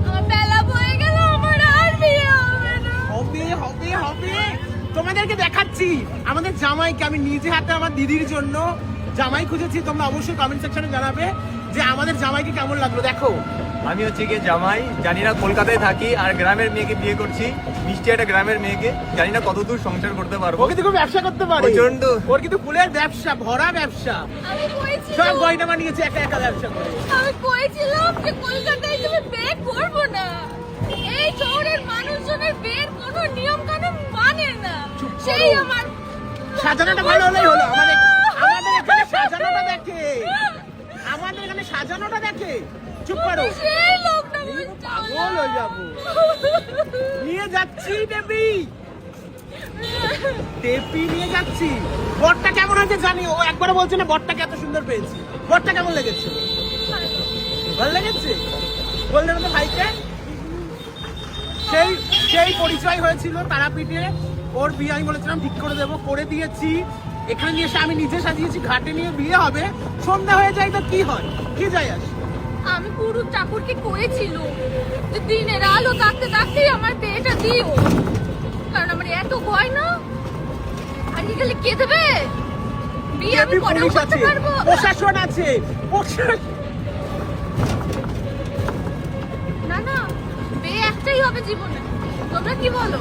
আমার বেলা বয়ে গেল, আমার আর বিয়ে হবে না। হবে হবে হবে, তোমাদেরকে দেখাচ্ছি আমাদের জামাইকে। আমি নিজে হাতে আমার দিদির জন্য জামাই খুঁজেছি। তোমরা অবশ্যই কমেন্ট সেকশনে জানাবে যে আমাদের জামাইকে কেমন লাগলো। দেখো আমি হচ্ছে গিয়ে জামাই, জানি না কলকাতায় থাকি আর গ্রামের মেয়েকে বিয়ে করছি, মিষ্টি একটা গ্রামের মেয়েকে, জানি না কতদূর সংসার করতে পারবো। ও কিন্তু খুব ব্যবসা করতে পারে, প্রচণ্ড। ওর কিন্তু ফুলের ব্যবসা, ভরা ব্যবসা, আমি কইছি সব গয়না বানিয়েছে একা একা ব্যবসা করে। আমি কইছিলাম যে কলকাতায় তুমি বিয়ে করবো না। এই শহরের মানুষজনের বিয়ের কোনো নিয়ম কানুন মানে না। সেই আমার সাজানোটা ভালো হলেই হলো। আমাদের আমাদের এখানে সাজানোটা দেখে, আমাদের এখানে সাজানোটা দেখে। চুপ করো, সেই লোকটা বলছে পাগল হয়ে যাবো। নিয়ে যাচ্ছি দেবী, টেপি নিয়ে যাচ্ছি। বরটা কেমন হয়েছে জানি, ও একবার বলছে না বরটাকে এত সুন্দর পেয়েছি। বরটা কেমন লেগেছে? ভালো লেগেছে? বললেন তো ভাইকে, সেই সেই পরিচয় হয়েছিল তারাপীঠে। ওর বিয়ে আমি বলেছিলাম ঠিক করে দেবো, করে দিয়েছি। এখানে নিয়ে এসে আমি নিজে সাজিয়েছি, ঘাটে নিয়ে বিয়ে হবে। সন্ধ্যা হয়ে যায় তো কি হয়, কি যায় আসে। আমি পুরো চাকরকে করেছিল যে দিনের আলো থাকতে থাকতেই আমার বিয়েটা দিও, কারণ আমার এত ভয় না। আর কি গেলে কে দেবে বিয়ে? আমি দেবী পরেও পুলিশ করতে আছে, পারবো। প্রশাসন আছে, না না, বিয়ে একটাই হবে জীবনে। তোমরা কি বলো?